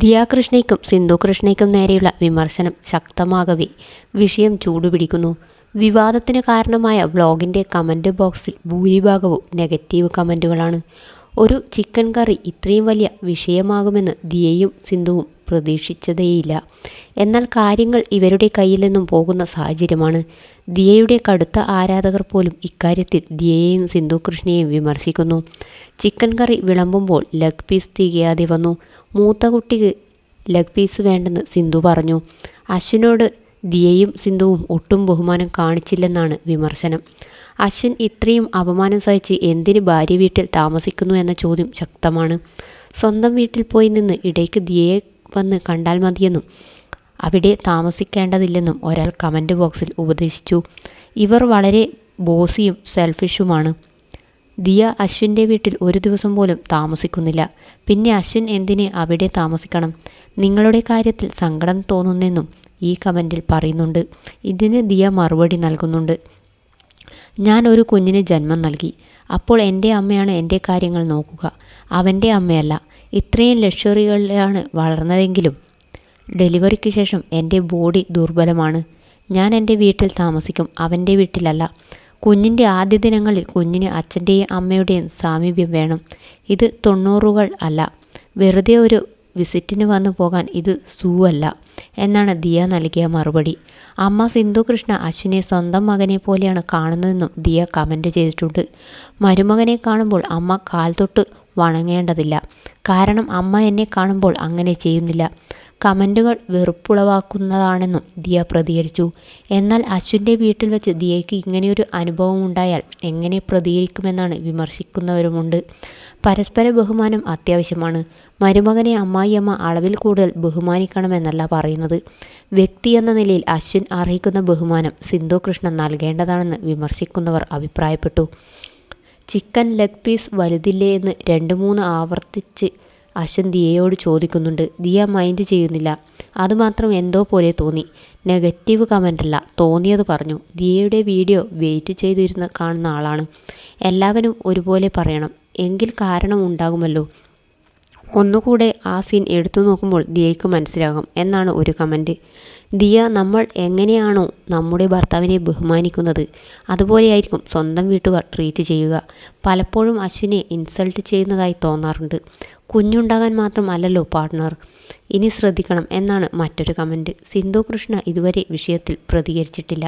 ദിയ കൃഷ്ണയ്ക്കും സിന്ധു കൃഷ്ണയ്ക്കും നേരെയുള്ള വിമർശനം ശക്തമാകവേ വിഷയം ചൂടുപിടിക്കുന്നു. വിവാദത്തിന് കാരണമായ വ്ളോഗിൻ്റെ കമൻറ്റ് ബോക്സിൽ ഭൂരിഭാഗവും നെഗറ്റീവ് കമൻറ്റുകളാണ്. ഒരു ചിക്കൻ കറി ഇത്രയും വലിയ വിഷയമാകുമെന്ന് ദിയയും സിന്ധുവും പ്രതീക്ഷിച്ചതേയില്ല. എന്നാൽ കാര്യങ്ങൾ ഇവരുടെ കയ്യിൽ നിന്നും പോകുന്ന സാഹചര്യമാണ്. ദിയയുടെ കടുത്ത ആരാധകർ പോലും ഇക്കാര്യത്തിൽ ദിയയെയും സിന്ധു കൃഷ്ണയെയും വിമർശിക്കുന്നു. ചിക്കൻ കറി വിളമ്പുമ്പോൾ ലെഗ് പീസ് തികയാതെ വന്നു. മൂത്ത കുട്ടിക്ക് ലെഗ് പീസ് വേണ്ടെന്ന് സിന്ധു പറഞ്ഞു. അശ്വിനോട് ദിയയും സിന്ധുവും ഒട്ടും ബഹുമാനം കാണിച്ചില്ലെന്നാണ് വിമർശനം. അശ്വിൻ ഇത്രയും അപമാനം സഹിച്ച് എന്തിന് ഭാര്യ വീട്ടിൽ താമസിക്കുന്നു എന്ന ചോദ്യം ശക്തമാണ്. സ്വന്തം വീട്ടിൽ പോയി നിന്ന് ഇടയ്ക്ക് ദിയയെ വന്ന് കണ്ടാൽ മതിയെന്നും അവിടെ താമസിക്കേണ്ടതില്ലെന്നും ഒരാൾ കമൻറ്റ് ബോക്സിൽ ഉപദേശിച്ചു. ഇവർ വളരെ ബോസിയും സെൽഫിഷുമാണ്. ദിയ അശ്വിൻ്റെ വീട്ടിൽ ഒരു ദിവസം പോലും താമസിക്കുന്നില്ല. പിന്നെ അശ്വിൻ എന്തിന് അവിടെ താമസിക്കണം? നിങ്ങളുടെ കാര്യത്തിൽ സങ്കടം തോന്നുന്നെന്നും ഈ കമൻറ്റിൽ പറയുന്നുണ്ട്. ഇതിന് ദിയ മറുപടി നൽകുന്നുണ്ട്. ഞാൻ ഒരു കുഞ്ഞിന് ജന്മം നൽകി. അപ്പോൾ എൻ്റെ അമ്മയാണ് എൻ്റെ കാര്യങ്ങൾ നോക്കുക, അവൻ്റെ അമ്മയല്ല. ഇത്രയും ലക്ഷറികളിലാണ് വളർന്നതെങ്കിലും ഡെലിവറിക്ക് ശേഷം എൻ്റെ ബോഡി ദുർബലമാണ്. ഞാൻ എൻ്റെ വീട്ടിൽ താമസിക്കും, അവൻ്റെ വീട്ടിലല്ല. കുഞ്ഞിൻ്റെ ആദ്യ ദിനങ്ങളിൽ കുഞ്ഞിന് അച്ഛൻ്റെയും അമ്മയുടെയും സാമീപ്യം വേണം. ഇത് 90കൾ അല്ല. വെറുതെ ഒരു വിസിറ്റിന് വന്നു പോകാൻ ഇത് സൂ അല്ല എന്നാണ് ദിയ നൽകിയ മറുപടി. അമ്മ സിന്ധു കൃഷ്ണ അശ്വിനെ സ്വന്തം മകനെ പോലെയാണ് കാണുന്നതെന്നും ദിയ കമൻറ്റ് ചെയ്തിട്ടുണ്ട്. മരുമകനെ കാണുമ്പോൾ അമ്മ കാൽ തൊട്ട് വണങ്ങേണ്ടതില്ല, കാരണം അമ്മ എന്നെ കാണുമ്പോൾ അങ്ങനെ ചെയ്യുന്നില്ല. കമൻറ്റുകൾ വെറുപ്പുളവാക്കുന്നതാണെന്നും ദിയ പ്രതികരിച്ചു. എന്നാൽ അശ്വിൻ്റെ വീട്ടിൽ വെച്ച് ദിയയ്ക്ക് ഇങ്ങനെയൊരു അനുഭവം ഉണ്ടായാൽ എങ്ങനെ പ്രതികരിക്കുമെന്നാണ് വിമർശിക്കുന്നവരുമുണ്ട്. പരസ്പര ബഹുമാനം അത്യാവശ്യമാണ്. മരുമകനെ അമ്മായിയമ്മ അളവിൽ കൂടുതൽ ബഹുമാനിക്കണമെന്നല്ല പറയുന്നത്. വ്യക്തി എന്ന നിലയിൽ അശ്വിൻ അർഹിക്കുന്ന ബഹുമാനം സിന്ധു കൃഷ്ണ നൽകേണ്ടതാണെന്ന് വിമർശിക്കുന്നവർ അഭിപ്രായപ്പെട്ടു. ചിക്കൻ ലെഗ് പീസ് വലുതില്ലേ എന്ന് 2-3 ആവർത്തിച്ച് അശ്വിൻ ദിയയോട് ചോദിക്കുന്നുണ്ട്. ദിയ മൈൻഡ് ചെയ്യുന്നില്ല. അതുമാത്രം എന്തോ പോലെ തോന്നി. നെഗറ്റീവ് കമൻ്റല്ല, തോന്നിയത് പറഞ്ഞു. ദിയയുടെ വീഡിയോ വെയിറ്റ് ചെയ്തിരുന്ന് കാണുന്ന ആളാണ്. എല്ലാവരും ഒരുപോലെ പറയണം, എങ്കിൽ കാരണം ഉണ്ടാകുമല്ലോ. ഒന്നുകൂടെ ആ സീൻ എടുത്തു നോക്കുമ്പോൾ ദിയയ്ക്ക് മനസ്സിലാകും എന്നാണ് ഒരു കമൻറ്റ്. ദിയ, നമ്മൾ എങ്ങനെയാണോ നമ്മുടെ ഭർത്താവിനെ ബഹുമാനിക്കുന്നത് അതുപോലെയായിരിക്കും സ്വന്തം വീട്ടുകാർ ട്രീറ്റ് ചെയ്യുക. പലപ്പോഴും അശ്വിനെ ഇൻസൾട്ട് ചെയ്യുന്നതായി തോന്നാറുണ്ട്. കുഞ്ഞുണ്ടാകാൻ മാത്രം അല്ലല്ലോ പാർട്ട്ണർ, ഇനി ശ്രദ്ധിക്കണം എന്നാണ് മറ്റൊരു കമൻറ്റ്. സിന്ധു കൃഷ്ണ ഇതുവരെ വിഷയത്തിൽ പ്രതികരിച്ചിട്ടില്ല.